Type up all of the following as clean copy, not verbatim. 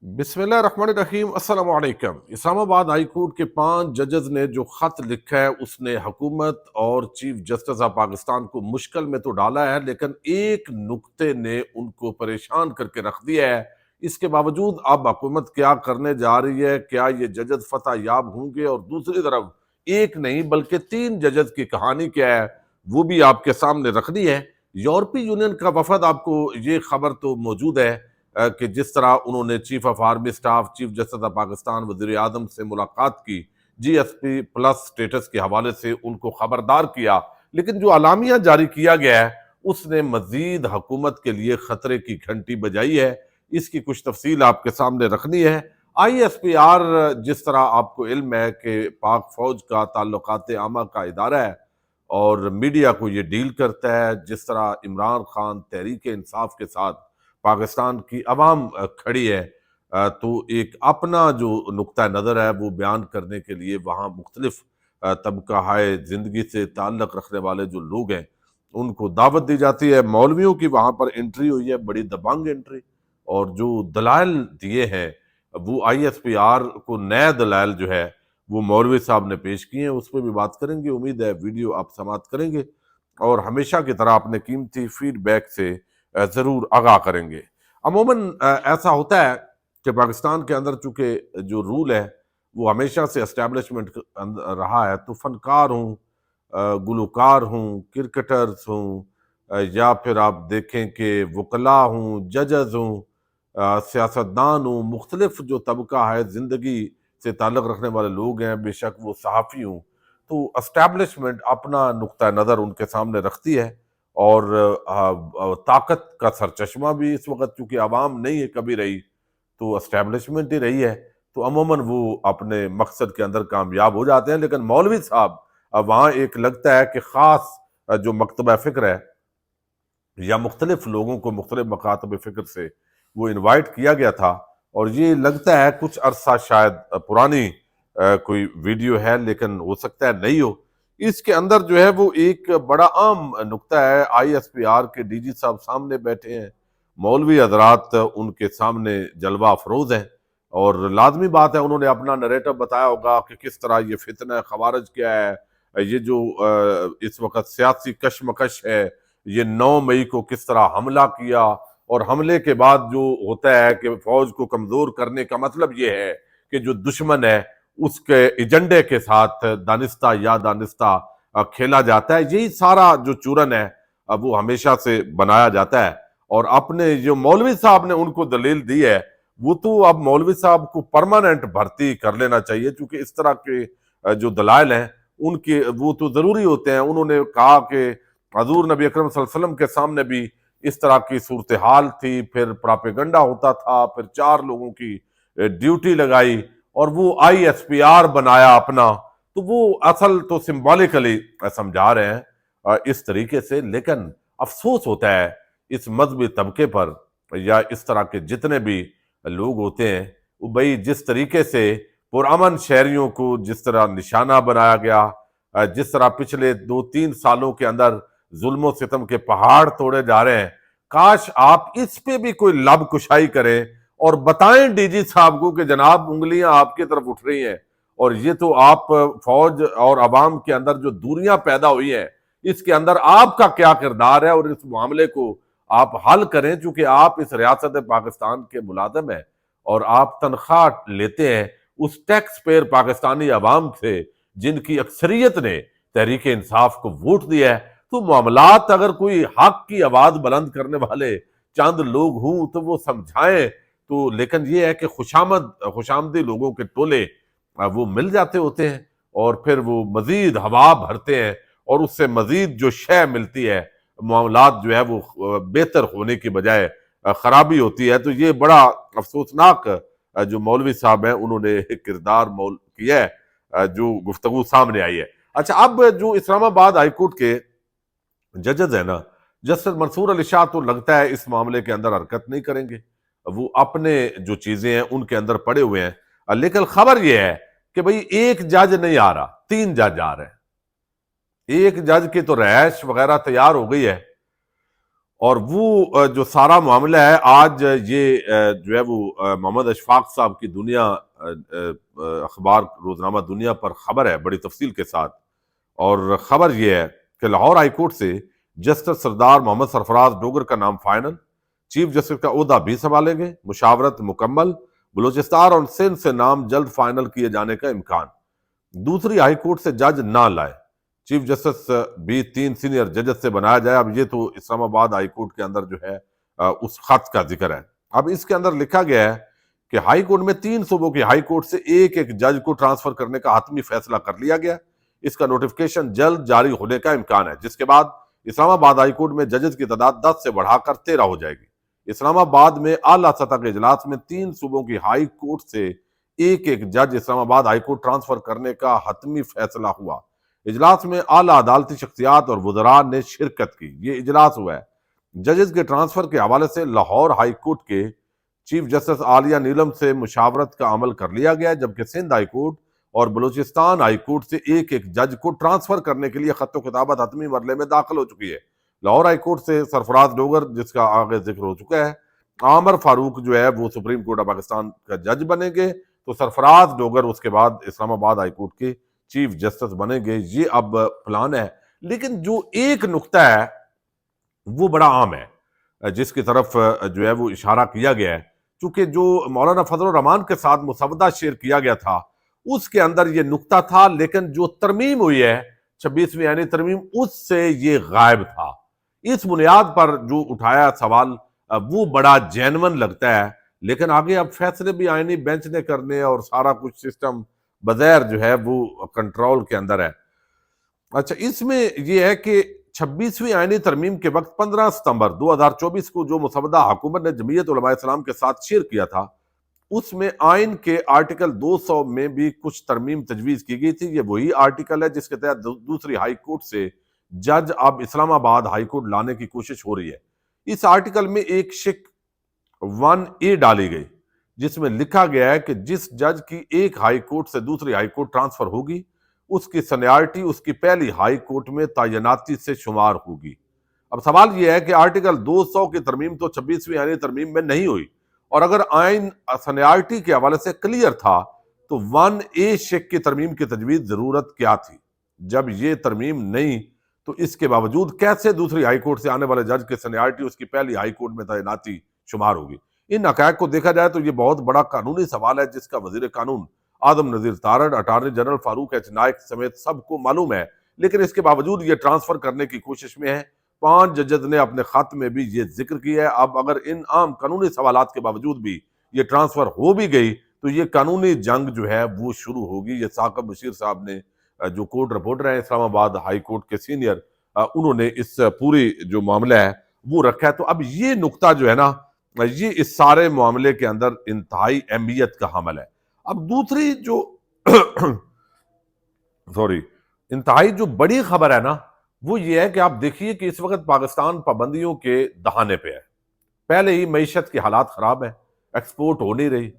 بسم اللہ الرحمن الرحیم۔ السلام علیکم۔ اسلام آباد ہائی کورٹ کے 5 ججز نے جو خط لکھا ہے اس نے حکومت اور چیف جسٹس آف پاکستان کو مشکل میں تو ڈالا ہے، لیکن ایک نکتے نے ان کو پریشان کر کے رکھ دیا ہے۔ اس کے باوجود اب حکومت کیا کرنے جا رہی ہے، کیا یہ ججز فتح یاب ہوں گے؟ اور دوسری طرف ایک نہیں بلکہ 3 ججز کی کہانی کیا ہے وہ بھی آپ کے سامنے رکھنی ہے۔ یورپی یونین کا وفد، آپ کو یہ خبر تو موجود ہے کہ جس طرح انہوں نے chief of army staff, chief justice of Pakistan, وزیر اعظم سے ملاقات کی، جی ایس پی پلس سٹیٹس کے حوالے سے ان کو خبردار کیا، لیکن جو اعلامیہ جاری کیا گیا ہے اس نے مزید حکومت کے لیے خطرے کی گھنٹی بجائی ہے۔ اس کی کچھ تفصیل آپ کے سامنے رکھنی ہے۔ آئی ایس پی آر، جس طرح آپ کو علم ہے کہ پاک فوج کا تعلقات عامہ کا ادارہ ہے اور میڈیا کو یہ ڈیل کرتا ہے، جس طرح عمران خان تحریک انصاف کے ساتھ پاکستان کی عوام کھڑی ہے، تو ایک اپنا جو نقطہ نظر ہے وہ بیان کرنے کے لیے وہاں مختلف طبقہ ہائے زندگی سے تعلق رکھنے والے جو لوگ ہیں ان کو دعوت دی جاتی ہے۔ مولویوں کی وہاں پر انٹری ہوئی ہے، بڑی دبنگ انٹری، اور جو دلائل دیے ہیں وہ آئی ایس پی آر کو نئے دلائل جو ہے وہ مولوی صاحب نے پیش کیے ہیں، اس پہ بھی بات کریں گے۔ امید ہے ویڈیو آپ سماعت کریں گے اور ہمیشہ کی طرح اپنے قیمتی فیڈ بیک سے ضرور آگاہ کریں گے۔ عموماً ایسا ہوتا ہے کہ پاکستان کے اندر چونکہ جو رول ہے وہ ہمیشہ سے اسٹیبلشمنٹ رہا ہے، تو فنکار ہوں، گلوکار ہوں، کرکٹرز ہوں، یا پھر آپ دیکھیں کہ وکلاء ہوں، ججز ہوں، سیاستدان ہوں، مختلف جو طبقہ ہے زندگی سے تعلق رکھنے والے لوگ ہیں، بے شک وہ صحافی ہوں، تو اسٹیبلشمنٹ اپنا نقطہ نظر ان کے سامنے رکھتی ہے، اور طاقت کا سرچشمہ بھی اس وقت چونکہ عوام نہیں ہے کبھی رہی، تو اسٹیبلشمنٹ ہی رہی ہے، تو عموماً وہ اپنے مقصد کے اندر کامیاب ہو جاتے ہیں۔ لیکن مولوی صاحب وہاں ایک لگتا ہے کہ خاص جو مکتبہ فکر ہے یا مختلف لوگوں کو مختلف مکاتب فکر سے وہ انوائٹ کیا گیا تھا، اور یہ لگتا ہے کچھ عرصہ شاید پرانی کوئی ویڈیو ہے، لیکن ہو سکتا ہے نہیں ہو۔ اس کے اندر جو ہے وہ ایک بڑا عام نکتہ ہے، آئی ایس پی آر کے ڈی جی صاحب سامنے بیٹھے ہیں، مولوی حضرات ان کے سامنے جلوہ افروز ہیں، اور لازمی بات ہے انہوں نے اپنا نریٹو بتایا ہوگا کہ کس طرح یہ فتنہ خوارج کیا ہے، یہ جو اس وقت سیاسی کشمکش ہے، یہ 9 مئی کو کس طرح حملہ کیا، اور حملے کے بعد جو ہوتا ہے کہ فوج کو کمزور کرنے کا مطلب یہ ہے کہ جو دشمن ہے اس کے ایجنڈے کے ساتھ دانستہ یا دانستہ کھیلا جاتا ہے۔ یہی سارا جو چورن ہے وہ ہمیشہ سے بنایا جاتا ہے، اور اپنے جو مولوی صاحب نے ان کو دلیل دی ہے وہ تو اب مولوی صاحب کو پرماننٹ بھرتی کر لینا چاہیے، چونکہ اس طرح کے جو دلائل ہیں ان کے وہ تو ضروری ہوتے ہیں۔ انہوں نے کہا کہ حضور نبی اکرم صلی اللہ علیہ وسلم کے سامنے بھی اس طرح کی صورتحال تھی، پھر پراپیگنڈا ہوتا تھا، پھر 4 لوگوں کی ڈیوٹی لگائی اور وہ آئی ایس پی آر بنایا اپنا، تو وہ اصل تو سمبولکلی سمجھا رہے ہیں اس طریقے سے۔ لیکن افسوس ہوتا ہے اس مذہبی طبقے پر یا اس طرح کے جتنے بھی لوگ ہوتے ہیں، وہ بھئی جس طریقے سے پرامن شہریوں کو جس طرح نشانہ بنایا گیا، جس طرح پچھلے 2-3 سالوں کے اندر ظلم و ستم کے پہاڑ توڑے جا رہے ہیں، کاش آپ اس پہ بھی کوئی لب کشائی کریں اور بتائیں ڈی جی صاحب کو کہ جناب انگلیاں آپ کی طرف اٹھ رہی ہیں، اور یہ تو آپ فوج اور عوام کے اندر جو دوریاں پیدا ہوئی ہیں اس کے اندر آپ کا کیا کردار ہے، اور اس معاملے کو آپ حل کریں، چونکہ آپ اس ریاست پاکستان کے ملازم ہیں اور آپ تنخواہ لیتے ہیں اس ٹیکس پیئر پاکستانی عوام سے جن کی اکثریت نے تحریک انصاف کو ووٹ دیا ہے۔ تو معاملات اگر کوئی حق کی آواز بلند کرنے والے چند لوگ ہوں تو وہ سمجھائیں تو، لیکن یہ ہے کہ خوشامدی لوگوں کے ٹولے وہ مل جاتے ہوتے ہیں، اور پھر وہ مزید ہوا بھرتے ہیں، اور اس سے مزید جو شے ملتی ہے معاملات جو ہے وہ بہتر ہونے کی بجائے خرابی ہوتی ہے۔ تو یہ بڑا افسوسناک جو مولوی صاحب ہیں انہوں نے کردار کیا ہے جو گفتگو سامنے آئی ہے۔ اچھا، اب جو اسلام آباد ہائی کورٹ کے ججز ہیں نا، جسٹس منصور علی شاہ تو لگتا ہے اس معاملے کے اندر حرکت نہیں کریں گے، وہ اپنے جو چیزیں ہیں ان کے اندر پڑے ہوئے ہیں، لیکن خبر یہ ہے کہ بھئی ایک جج نہیں آ رہا، 3 جج آ رہے ہیں۔ ایک جج کی تو رہائش وغیرہ تیار ہو گئی ہے، اور وہ جو سارا معاملہ ہے آج یہ جو ہے وہ محمد اشفاق صاحب کی دنیا اخبار روزنامہ دنیا پر خبر ہے بڑی تفصیل کے ساتھ، اور خبر یہ ہے کہ لاہور ہائی کورٹ سے جسٹس سردار محمد سرفراز ڈوگر کا نام فائنل، چیف جسٹس کا عہدہ بھی سنبھالیں گے، مشاورت مکمل، بلوچستان اور سندھ سے نام جلد فائنل کیے جانے کا امکان، دوسری ہائی کورٹ سے جج نہ لائے، چیف جسٹس بھی 3 سینئر ججز سے بنایا جائے۔ اب یہ تو اسلام آباد ہائی کورٹ کے اندر جو ہے اس خط کا ذکر ہے۔ اب اس کے اندر لکھا گیا ہے کہ ہائی کورٹ میں 3 صوبوں کی ہائی کورٹ سے ایک ایک جج کو ٹرانسفر کرنے کا حتمی فیصلہ کر لیا گیا، اس کا نوٹیفکیشن جلد جاری ہونے کا امکان ہے، جس کے بعد اسلام آباد ہائی کورٹ میں ججز کی تعداد 10 سے بڑھا کر 13 ہو جائے گی۔ اسلام آباد میں اعلیٰ سطح کے اجلاس میں 3 صوبوں کی ہائی کورٹ سے ایک ایک جج اسلام آباد ہائی کورٹ ٹرانسفر کرنے کا حتمی فیصلہ ہوا۔ اجلاس میں اعلیٰ عدالتی شخصیات اور وزراء نے شرکت کی۔ یہ اجلاس ہوا ہے۔ ججز کے ٹرانسفر کے حوالے سے لاہور ہائی کورٹ کے چیف جسٹس عالیہ نیلم سے مشاورت کا عمل کر لیا گیا ہے، جبکہ سندھ ہائی کورٹ اور بلوچستان ہائی کورٹ سے ایک ایک جج کو ٹرانسفر کرنے کے لیے خط و کتابت حتمی مرحلے میں داخل ہو چکی ہے۔ لاہور ہائی کورٹ سے سرفراز ڈوگر، جس کا آگے ذکر ہو چکا ہے، عامر فاروق جو ہے وہ سپریم کورٹ آف پاکستان کا جج بنیں گے، تو سرفراز ڈوگر اس کے بعد اسلام آباد ہائی کورٹ کے چیف جسٹس بنیں گے۔ یہ اب پلان ہے، لیکن جو ایک نقطہ ہے وہ بڑا عام ہے، جس کی طرف جو ہے وہ اشارہ کیا گیا ہے، چونکہ جو مولانا فضل الرحمان کے ساتھ مسودہ شیئر کیا گیا تھا اس کے اندر یہ نقطہ تھا، لیکن جو ترمیم ہوئی ہے 26ویں آئینی ترمیم، اس سے یہ غائب تھا۔ اس بنیاد پر جو اٹھایا سوال وہ بڑا جینون لگتا ہے، لیکن آگے اب فیصلے بھی آئینی بینچ نے کرنے اور سارا کچھ سسٹم بظاہر جو ہے وہ کنٹرول کے اندر ہے۔ اچھا، اس میں یہ ہے کہ 26ویں آئینی ترمیم کے وقت 15 ستمبر 2024 کو جو مسودہ حکومت نے جمعیت علماء اسلام کے ساتھ شیئر کیا تھا، اس میں آئین کے آرٹیکل 200 میں بھی کچھ ترمیم تجویز کی گئی تھی۔ یہ وہی آرٹیکل ہے جس کے تحت دوسری ہائی کورٹ سے جج اب اسلام آباد ہائی کورٹ لانے کی کوشش ہو رہی ہے۔ اس آرٹیکل میں ایک شک 1A ڈالی گئی، جس میں لکھا گیا ہے کہ جس جج کی ایک ہائی کورٹ سے دوسری ہائی کورٹ ٹرانسفر ہوگی، اس کی سینیارٹی اس کی پہلی ہائی کورٹ میں تعیناتی سے شمار ہوگی۔ اب سوال یہ ہے کہ آرٹیکل 200 کی ترمیم تو 26ویں آئینی ترمیم میں نہیں ہوئی، اور اگر آئین سینیارٹی کے حوالے سے کلیئر تھا تو 1A شک کی ترمیم کی تجویز ضرورت کیا تھی؟ جب یہ ترمیم نہیں تو اس کے باوجود کیسے دوسری ہائی کورٹ سے آنے والے جج کی سینیارٹی اس کی پہلی ہائی کورٹ میں تعیناتی شمار ہوگی؟ ان حقائق کو دیکھا جائے تو یہ بہت بڑا قانونی سوال ہے، جس کا وزیر قانون اعظم نذیر تارڑ، اٹارنی جنرل فاروق ایچ نائک سمیت سب کو معلوم ہے، لیکن اس کے باوجود یہ ٹرانسفر کرنے کی کوشش میں ہے۔ 5 ججز نے اپنے خط میں بھی یہ ذکر کیا ہے۔ اب اگر ان عام قانونی سوالات کے باوجود بھی یہ ٹرانسفر ہو بھی گئی تو یہ قانونی جنگ جو ہے وہ شروع ہوگی۔ یہ ثاقب بشیر صاحب نے جو کورٹ رپورٹر ہیں اسلام آباد ہائی کورٹ کے سینئر، انہوں نے اس پوری جو معاملہ ہے وہ رکھا ہے۔ تو اب یہ نقطہ جو ہے نا، یہ اس سارے معاملے کے اندر انتہائی اہمیت کا حامل ہے۔ اب دوسری جو انتہائی جو بڑی خبر ہے نا، وہ یہ ہے کہ آپ دیکھیے کہ اس وقت پاکستان پابندیوں کے دہانے پہ ہے۔ پہلے ہی معیشت کے حالات خراب ہیں، ایکسپورٹ ہو نہیں رہی،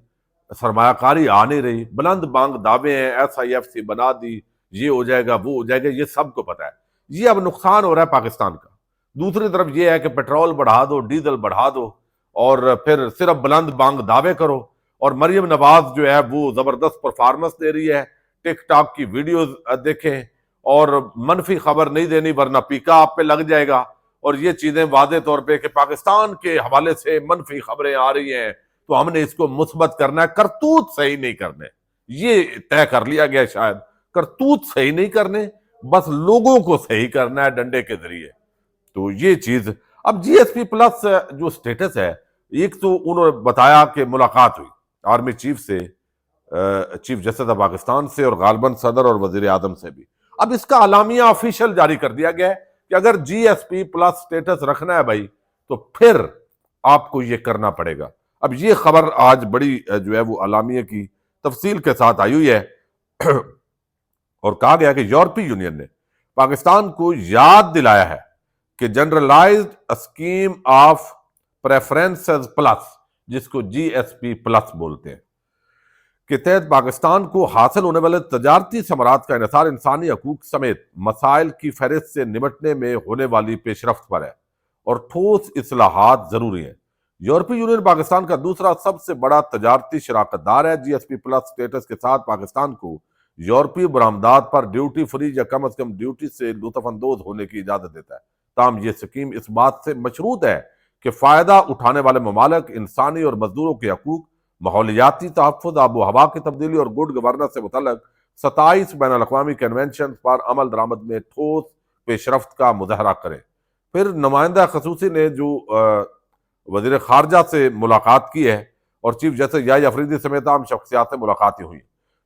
سرمایہ کاری آ نہیں رہی، بلند بانگ دعوے ہیں، SIFC بنا دی، یہ ہو جائے گا وہ ہو جائے گا، یہ سب کو پتہ ہے۔ یہ اب نقصان ہو رہا ہے پاکستان کا۔ دوسری طرف یہ ہے کہ پیٹرول بڑھا دو، ڈیزل بڑھا دو، اور پھر صرف بلند بانگ دعوے کرو، اور مریم نواز جو ہے وہ زبردست پرفارمنس دے رہی ہے، ٹک ٹاک کی ویڈیوز دیکھیں، اور منفی خبر نہیں دینی ورنہ پیکا آپ پہ لگ جائے گا، اور یہ چیزیں واضح طور پہ کہ پاکستان کے حوالے سے منفی خبریں آ رہی ہیں تو ہم نے اس کو مثبت کرنا ہے، کرتوت صحیح نہیں کرنے، یہ طے کر لیا گیا، شاید کرتوت صحیح نہیں کرنے، بس لوگوں کو صحیح کرنا ہے ڈنڈے کے ذریعے۔ تو یہ چیز اب GSP پلس جو سٹیٹس ہے، ایک تو انہوں نے بتایا کہ ملاقات ہوئی آرمی چیف سے، چیف جسٹس آف پاکستان سے، اور غالباً صدر اور وزیر اعظم سے بھی۔ اب اس کا اعلامیہ آفیشل جاری کر دیا گیا ہے کہ اگر GSP پلس سٹیٹس رکھنا ہے بھائی تو پھر آپ کو یہ کرنا پڑے گا۔ اب یہ خبر آج بڑی جو ہے وہ اعلامیہ کی تفصیل کے ساتھ آئی ہوئی ہے، اور کہا گیا کہ یورپی یونین نے پاکستان کو یاد دلایا ہے کہ generalized scheme of preferences plus, جس کو GSP پلس بولتے ہیں، کے تحت پاکستان کو حاصل ہونے والے تجارتی ثمرات کا انحصار انسانی حقوق سمیت مسائل کی فہرست سے نمٹنے میں ہونے والی پیش رفت پر ہے، اور ٹھوس اصلاحات ضروری ہیں۔ یورپی یونین پاکستان کا دوسرا سب سے بڑا تجارتی شراکت دار ہے۔ جی ایس پی پلس سٹیٹس کے ساتھ پاکستان کو یورپی برآمدات پر ڈیوٹی فری یا کم از کم ڈیوٹی سے لطف اندوز ہونے کی اجازت دیتا ہے۔ تاہم یہ سکیم اس بات سے مشروط ہے کہ فائدہ اٹھانے والے ممالک انسانی اور مزدوروں کے حقوق، ماحولیاتی تحفظ، آب و ہوا کی تبدیلی اور گڈ گورننس سے متعلق 27 بین الاقوامی کنونشن پر عمل درآمد میں ٹھوس پیش رفت کا مظاہرہ کریں۔ پھر نمائندہ خصوصی نے جو وزیر خارجہ سے ملاقات کی ہے اور چیف جسٹس یحییٰ افریدی سمیت عام شخصیات سے ملاقاتیں ہوئی،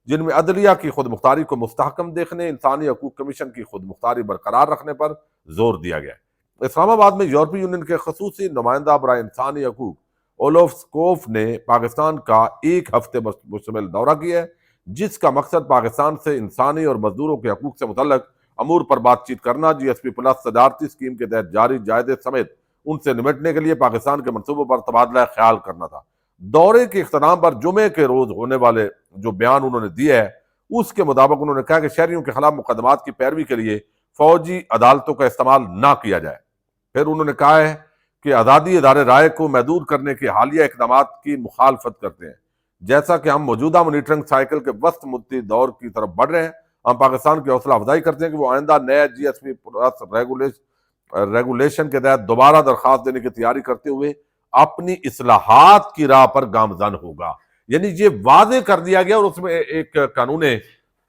جن میں عدلیہ کی خود مختاری کو مستحکم دیکھنے، انسانی حقوق کمیشن کی خود مختاری برقرار رکھنے پر زور دیا گیا۔ اسلام آباد میں یورپی یونین کے خصوصی نمائندہ برائے انسانی حقوق اولوف سکوف نے پاکستان کا ایک ہفتے مشتمل دورہ کیا ہے، جس کا مقصد پاکستان سے انسانی اور مزدوروں کے حقوق سے متعلق امور پر بات چیت کرنا، جی ایس پی پلس صدارتی اسکیم کے تحت جاری جائزے سمیت ان سے نمٹنے کے لیے پاکستان کے منصوبوں پر تبادلہ خیال کرنا تھا۔ دورے کے اختتام پر جمعے کے روز ہونے والے جو بیان انہوں نے دیا ہے، اس کے مطابق انہوں نے کہا کہ شہریوں کے خلاف مقدمات کی پیروی کے لیے فوجی عدالتوں کا استعمال نہ کیا جائے۔ پھر انہوں نے کہا ہے کہ آزادی ادارے رائے کو محدود کرنے کے حالیہ اقدامات کی مخالفت کرتے ہیں۔ جیسا کہ ہم موجودہ مانیٹرنگ سائیکل کے وسط مدتی دور کی طرف بڑھ رہے ہیں، ہم پاکستان کی حوصلہ افزائی کرتے ہیں کہ وہ آئندہ نئے جی ایس پی پلس ریگولیشن کے تحت دوبارہ درخواست دینے کی تیاری کرتے ہوئے اپنی اصلاحات کی راہ پر گامزن ہوگا۔ یعنی یہ واضح کر دیا گیا، اور اس میں ایک قانون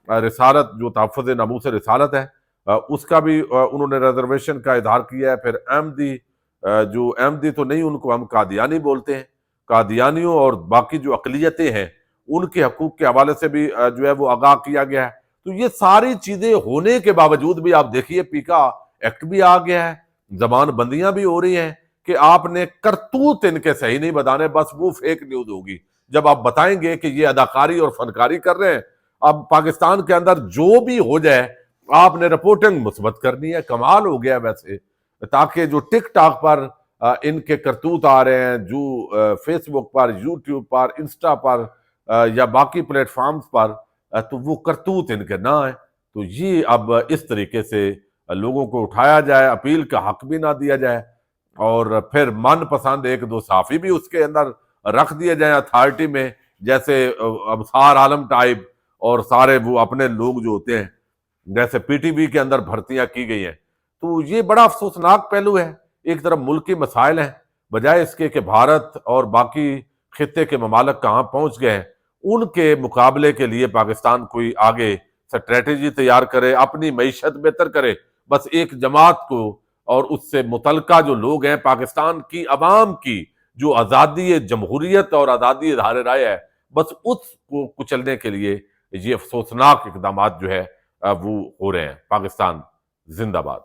رسالت جو تحفظ ناموس رسالت ہے، اس کا بھی انہوں نے ریزرویشن کا اظہار کیا ہے۔ پھر احمدی، جو احمدی تو نہیں، ان کو ہم قادیانی بولتے ہیں، قادیانیوں اور باقی جو اقلیتیں ہیں ان کے حقوق کے حوالے سے بھی جو ہے وہ آگاہ کیا گیا ہے۔ تو یہ ساری چیزیں ہونے کے باوجود بھی آپ دیکھیے پیکا ایکٹ بھی آ گیا ہے، زبان بندیاں بھی ہو رہی ہیں کہ آپ نے کرتوت ان کے صحیح نہیں بتانے، بس وہ فیک نیوز ہوگی جب آپ بتائیں گے کہ یہ اداکاری اور فنکاری کر رہے ہیں۔ اب پاکستان کے اندر جو بھی ہو جائے آپ نے رپورٹنگ مثبت کرنی ہے۔ کمال ہو گیا ویسے، تاکہ جو ٹک ٹاک پر ان کے کرتوت آ رہے ہیں، جو فیس بک پر، یوٹیوب پر، انسٹا پر یا باقی پلیٹ فارمز پر، تو وہ کرتوت ان کے نہ ہیں۔ تو یہ اب اس طریقے سے لوگوں کو اٹھایا جائے، اپیل کا حق بھی نہ دیا جائے، اور پھر من پسند ایک دو صحافی بھی اس کے اندر رکھ دیے جائیں اتھارٹی میں، جیسے ابصار عالم ٹائپ، اور سارے وہ اپنے لوگ جو ہوتے ہیں، جیسے پی ٹی وی کے اندر بھرتیاں کی گئی ہیں۔ تو یہ بڑا افسوسناک پہلو ہے۔ ایک طرف ملکی مسائل ہیں، بجائے اس کے کہ بھارت اور باقی خطے کے ممالک کہاں پہنچ گئے ہیں، ان کے مقابلے کے لیے پاکستان کوئی آگے اسٹریٹجی تیار کرے، اپنی معیشت بہتر کرے۔ بس ایک جماعت کو اور اس سے متعلقہ جو لوگ ہیں، پاکستان کی عوام کی جو آزادی جمہوریت اور آزادی اظہار رائے ہے، بس اس کو کچلنے کے لیے یہ افسوسناک اقدامات جو ہے وہ ہو رہے ہیں۔ پاکستان زندہ باد۔